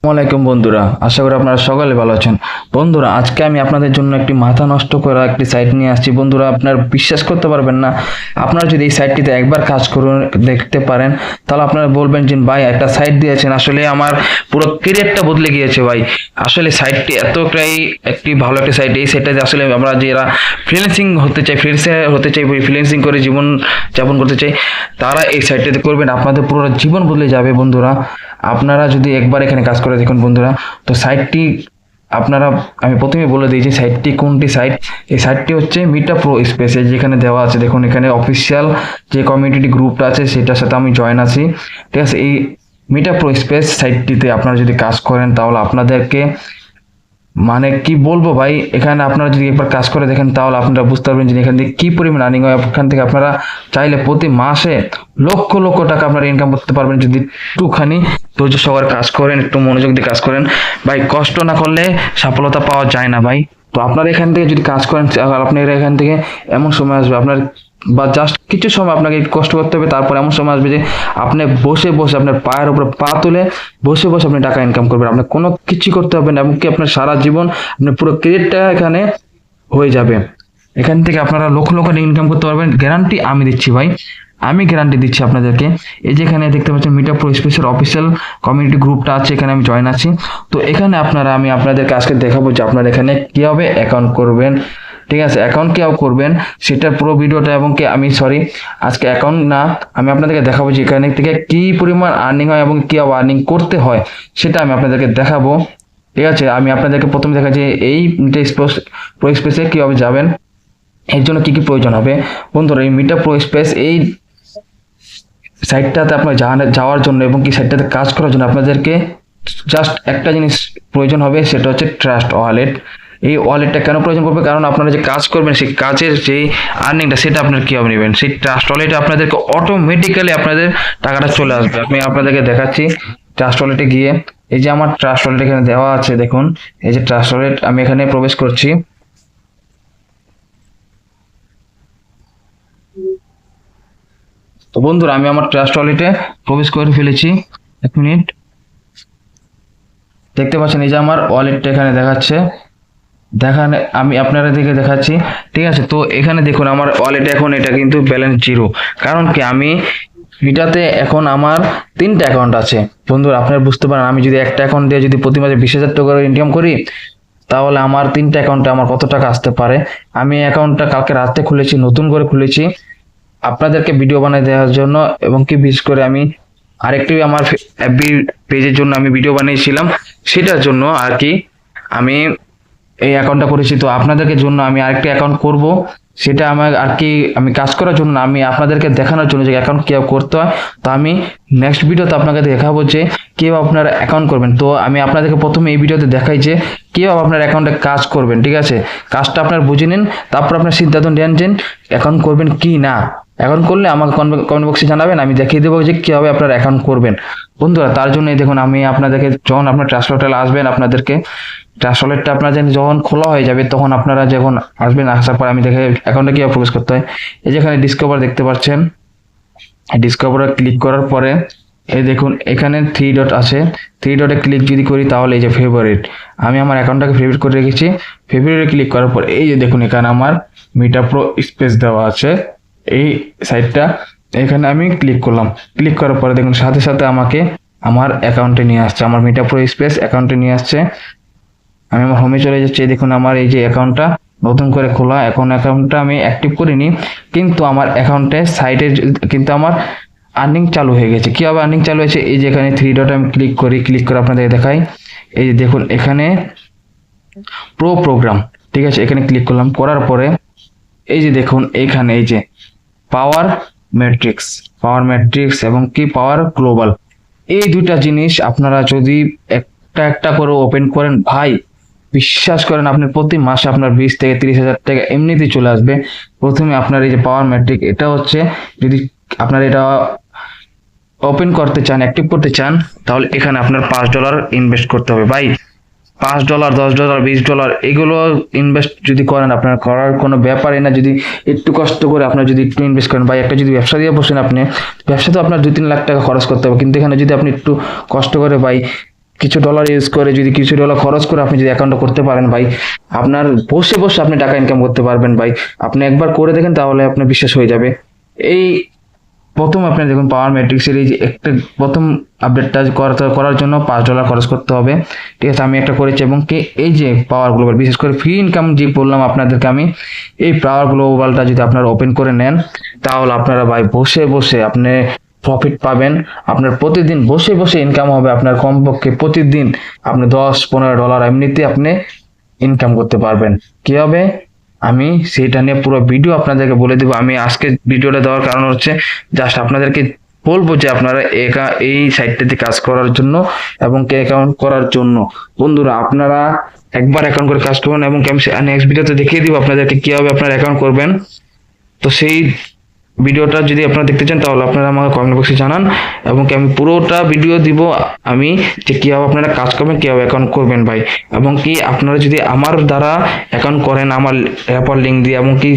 আসসালামাইকুম বন্ধুরা, আশা করি আপনারা সকলে ভালো আছেন। বন্ধুরা, আজকে আমি আপনাদের জন্য একটি মাথা নষ্ট করা একটি সাইট নিয়ে আসছি। বন্ধুরা, আপনারা বিশ্বাস করতে পারবেন না, আপনারা যদি এই সাইটটিতে একবার কাজ করুন দেখতে পারেন, তাহলে আপনারা বলবেন যে ভাই একটা সাইট দিয়েছেন, আসলে আমার পুরো ক্যারিয়ারটা বদলে গিয়েছে ভাই। আসলে সাইটটি এতটাই একটি ভালো একটা সাইট। এই সাইটটাতে আসলে আমরা যারা ফ্রিল্যান্সিং হতে চাই, ফ্রিল্যান্সিং করে জীবন যাপন করতে চাই, তারা এই সাইটটাতে করবেন, আপনাদের পুরো জীবন বদলে যাবে। বন্ধুরা, আপনারা যদি একবার এখানে কাজ করে দেখুন বন্ধুরা, তো সাইটটি আপনারা, আমি প্রথমে বলে দিয়েছি সাইটটি কোনটি সাইট। এই সাইটটি হচ্ছে মিটা প্রো স্পেস, যেখানে দেওয়া আছে দেখুন, এখানে অফিসিয়াল যে কমিউনিটি গ্রুপটা আছে সেটার সাথে আমি জয়েন আছি। ঠিক আছে, এই মিটা প্রো স্পেস সাইটটিতে আপনারা যদি কাজ করেন তাহলে আপনাদেরকে মানে কি বলবো ভাই, এখানে আপনারা যদি একবার কাজ করে দেখেন তাহলে আপনারা বুঝতে পারবেন যে এখান থেকে কি পরিমাণ আর্নিং হয়। এখান থেকে আপনারা চাইলে প্রতি মাসে লক্ষ লক্ষ টাকা আপনারা ইনকাম করতে পারবেন যদি একটুখানি ধৈর্য সহকারে কাজ করেন, একটু মনোযোগ দিয়ে কাজ করেন। ভাই, কষ্ট না করলে সফলতা পাওয়া যায় না ভাই। তো আপনারা এখান থেকে যদি কাজ করেন, আপনারা এখান থেকে এমন সময় আসবে আপনার, বা জাস্ট কিছু সময় আপনাকে কষ্ট করতে হবে, তারপর এমন সময় আসবে যে আপনি বসে বসে আপনার পায়ের উপরে পা তুলে বসে বসে আপনি টাকা ইনকাম করবেন। আপনার কোনো কিছু করতে হবে না, এমনকি আপনার সারা জীবন আপনার পুরো ক্রেডিটটা এখানে হয়ে যাবে। এখান থেকে আপনারা লক্ষ লক্ষ ইনকাম করতে পারবেন, গ্যারান্টি আমি দিচ্ছি ভাই, আমি গ্যারান্টি দিচ্ছি আপনাদেরকে। এই যে এখানে দেখতে পাচ্ছেন মিটা প্রো স্পেসের অফিসিয়াল কমিউনিটি গ্রুপটা আছে, এখানে আমি জয়েন আছি। তো এখানে আমি আপনাদেরকে আজকে দেখাবো যে আপনারা এখানে কিভাবে অ্যাকাউন্ট করবেন। ঠিক আছে, অ্যাকাউন্ট কিভাবে করবেন সেটার পুরো ভিডিওটা, এবং কি আমি আজকে অ্যাকাউন্ট না, আমি আপনাদেরকে দেখাবো যে এখানে থেকে কি পরিমাণ আর্নিং হয় এবং কিভাবে আর্নিং করতে হয় সেটা আমি আপনাদেরকে দেখাবো। ঠিক আছে, আমি আপনাদেরকে প্রথমে দেখাচ্ছি এই প্রো স্পেসে কিভাবে যাবেন, এর জন্য কি কি প্রয়োজন হবে। বন্ধুরা, এই মিটা প্রো স্পেস এই সাইটটাতে আপনার যাওয়ার জন্য এবং কি সাইটটাতে কাজ করার জন্য আপনাদেরকে জাস্ট একটা জিনিস প্রয়োজন হবে, সেটা হচ্ছে ট্রাস্ট ওয়ালেট। এই ওয়ালেটটা কেন প্রয়োজন পড়বে, কারণ আপনারা যে কাজ করবেন সেই কাজের যে আর্নিংটা সেটা আপনার কীভাবে নেবেন, সেই ট্রাস্ট ওয়ালেটে আপনাদেরকে অটোমেটিক্যালি আপনাদের টাকাটা চলে আসবে। আমি আপনাদেরকে দেখাচ্ছি ট্রাস্ট ওয়ালেটে গিয়ে, এই যে আমার ট্রাস্ট ওয়ালেট এখানে দেওয়া আছে দেখুন, এই যে ট্রাস্ট ওয়ালেট, আমি এখানে প্রবেশ করছি। তো বন্ধুরা, আমি আমার ট্রাস্ট ওয়ালেটে প্রবেশ করে ফেলেছি। এক মিনিট, দেখতে পাচ্ছেন এই যে আমার ওয়ালেটটা এখানে দেখাচ্ছে, আমি আপনারা দিকে দেখাচ্ছি। ঠিক আছে, তো এখানে দেখুন আমার ওয়ালেটে এখন এটা কিন্তু ব্যালেন্স জিরো, কারণ কি আমি এটাতে এখন আমার 3টা অ্যাকাউন্ট আছে। বন্ধুরা, আপনারা বুঝতে পারেন, আমি যদি একটা অ্যাকাউন্ট দিয়ে যদি প্রতি মাসে 20,000 টাকা করে ইনকাম করি, তাহলে আমার 3টা অ্যাকাউন্টে আমার কত টাকা আসতে পারে। আমি অ্যাকাউন্টটা কালকে রাতে খুলেছি, নতুন করে খুলেছি আপনাদেরকে ভিডিও বানিয়ে দেওয়ার জন্য, এবং কি বিশেষ করে আমি আরেকটি আমার এফবি পেজের জন্য আমি ভিডিও বানিয়েছিলাম, সেটার জন্য আর কি আমি এই অ্যাকাউন্টটা করেছি। তো আপনাদেরকে জন্য আমি আরেকটি অ্যাকাউন্ট করব, সেটা আমার আর কি আমি কাজ করার জন্য, আমি আপনাদেরকে দেখানোর জন্য যে অ্যাকাউন্ট কীভাবে করতে হয়। তো আমি নেক্সট ভিডিওতে আপনাকে দেখাবো যে কীভাবে আপনারা অ্যাকাউন্ট করবেন। তো আমি আপনাদেরকে প্রথমে এই ভিডিওতে দেখাই যে কীভাবে আপনার অ্যাকাউন্টে কাজ করবেন। ঠিক আছে, কাজটা আপনার বুঝে নিন, তারপর আপনার সিদ্ধান্ত নেন যে অ্যাকাউন্ট করবেন কি না। অ্যাকাউন্ট করলে আমাকে কমেন্ট বক্সে জানাবেন, আমি দেখিয়ে দেবো যে কীভাবে আপনার অ্যাকাউন্ট করবেন। বন্ধুরা, তার জন্য দেখুন, আমি আপনাদেরকে যখন আপনার ট্রাস্ট ওয়ালেটে আসবেন, আপনাদেরকে ট্রাস্ট ওয়ালেটটা আপনার যখন খোলা হয়ে যাবে, তখন আপনারা যখন আসবেন, আসার পর আমি দেখে অ্যাকাউন্টে কীভাবে প্রবেশ করতে হয়। এই যেখানে ডিসকভার দেখতে পাচ্ছেন, ডিসকভারে ক্লিক করার পরে এই দেখুন এখানে 3 ডট আছে, 3 ডটে ক্লিক যদি করি তাহলে এই যে ফেভারিট, আমি আমার অ্যাকাউন্টটাকে ফেভারিট করে রেখেছি। ফেভারিটে ক্লিক করার পর এই যে দেখুন এখানে আমার মিটা প্রো স্পেস দেওয়া আছে, এই সাইটটা এখানে আমি ক্লিক করলাম। ক্লিক করার পরে দেখুন সাথে সাথে আমাকে আমার অ্যাকাউন্টে নিয়ে আসছে, আমার মিটা প্রো স্পেস অ্যাকাউন্টে নিয়ে আসছে। আমি আমার হোমে চলে যাচ্ছি, দেখুন আমার এই যে অ্যাকাউন্টটা নতুন করে খোলা, এখন অ্যাকাউন্টটা আমি অ্যাক্টিভ করিনি, কিন্তু আমার অ্যাকাউন্টে সাইটে কিন্তু আমার আর্নিং চালু হয়ে গেছে। কীভাবে আর্নিং চালু হয়েছে, এই যে এখানে 3 ডট আমি ক্লিক করি, ক্লিক করে আপনাদের দেখাই। এই যে দেখুন এখানে প্রো প্রোগ্রাম, ঠিক আছে, এখানে ক্লিক করলাম, করার পরে এই যে দেখুন এখানে এই যে পাওয়ার ম্যাট্রিক্স এবং কি পাওয়ার গ্লোবাল, এই দুইটা জিনিস আপনারা যদি একটা একটা করে ওপেন করেন ভাই, বিশ্বাস করেন আপনি প্রতি মাসে আপনার 20 থেকে 30,000 টাকা এমনিতেই চলে আসবে। প্রথমে আপনার এই যে পাওয়ার ম্যাট্রিক, এটা হচ্ছে যদি আপনার এটা ওপেন করতে চান, অ্যাক্টিভ করতে চান, তাহলে এখানে আপনার $5 ইনভেস্ট করতে হবে ভাই। $5, $10, $20 এগুলো ইনভেস্ট যদি করেন, আপনার করার কোনো ব্যাপারই না। যদি একটু কষ্ট করে আপনার যদি একটু ইনভেস্ট করেন ভাই, একটা যদি ব্যবসা দিয়ে বসেন আপনি, ব্যবসা তো আপনার 2-3 লাখ টাকা খরচ করতে হবে, কিন্তু এখানে যদি আপনি একটু কষ্ট করে ভাই কিছু ডলার ইউজ করে, যদি কিছু ডলার খরচ করে আপনি যদি অ্যাকাউন্টটা করতে পারেন ভাই, আপনার বসে বসে আপনি টাকা ইনকাম করতে পারবেন ভাই। আপনি একবার করে দেখেন তাহলে আপনার বিশ্বাস হয়ে যাবে। এই প্রথম আপনি দেখুন পাওয়ার ম্যাট্রিক্সের এই যে একটা প্রথম আপডেটটা করার জন্য $5 খরচ করতে হবে। ঠিক আছে, আমি একটা করেছি এবং কি এই যে পাওয়ার গ্লোবাল, বিশেষ করে ফ্রি ইনকাম যে বললাম আপনাদেরকে আমি, এই পাওয়ার গ্লোবালটা যদি আপনারা ওপেন করে নেন তাহলে আপনারা ভাই বসে বসে আপনি প্রফিট পাবেন। আপনার প্রতিদিন বসে বসে ইনকাম হবে, আপনার কমপক্ষে প্রতিদিন আপনি $10-15 এমনিতে আপনি ইনকাম করতে পারবেন। কিভাবে আমি সেটা নিয়ে পুরো ভিডিও আপনাদেরকে বলে দিব। আমি আজকে ভিডিওটা দেওয়ার কারণ হচ্ছে জাস্ট আপনাদেরকে বলবো যে আপনারা এই সাইটটাতে কাজ করার জন্য এবং অ্যাকাউন্ট করার জন্য। বন্ধুরা আপনারা একবার অ্যাকাউন্ট করে কাজ করবেন এবং আমি নেক্সট ভিডিওতে দেখিয়ে দিব আপনাদেরকে কিভাবে আপনারা অ্যাকাউন্ট করবেন। তো সেই ভিডিওটা যদি আপনারা দেখতে চান তাহলে আপনারা আমাকে কমেন্ট বক্সে জানান এবং আমি পুরোটা ভিডিও দিব আমি যে কীভাবে আপনারা কাজ করবেন, কীভাবে অ্যাকাউন্ট করবেন ভাই। এবং কি আপনারা যদি আমার দ্বারা অ্যাকাউন্ট করেন, আমার রেফার লিঙ্ক দিয়ে, এবং কি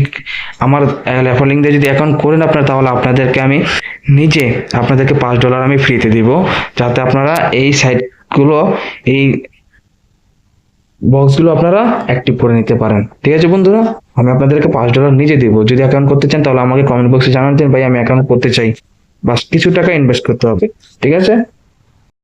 আমার রেফার লিঙ্ক দিয়ে যদি অ্যাকাউন্ট করেন আপনারা, তাহলে আপনাদেরকে আমি নিজে আপনাদেরকে $5 আমি ফ্রিতে দিব, যাতে আপনারা এই সাইটগুলো, এই বক্সগুলো আপনারা অ্যাক্টিভ করে নিতে পারেন। ঠিক আছে বন্ধুরা, আমি আপনাদেরকে $5 নিজে দিব। যদি অ্যাকাউন্ট করতে চান তাহলে আমাকে কমেন্ট বক্সে জানান দেন ভাই আমি অ্যাকাউন্ট করতে চাই, বাস কিছু টাকা ইনভেস্ট করতে হবে। ঠিক আছে।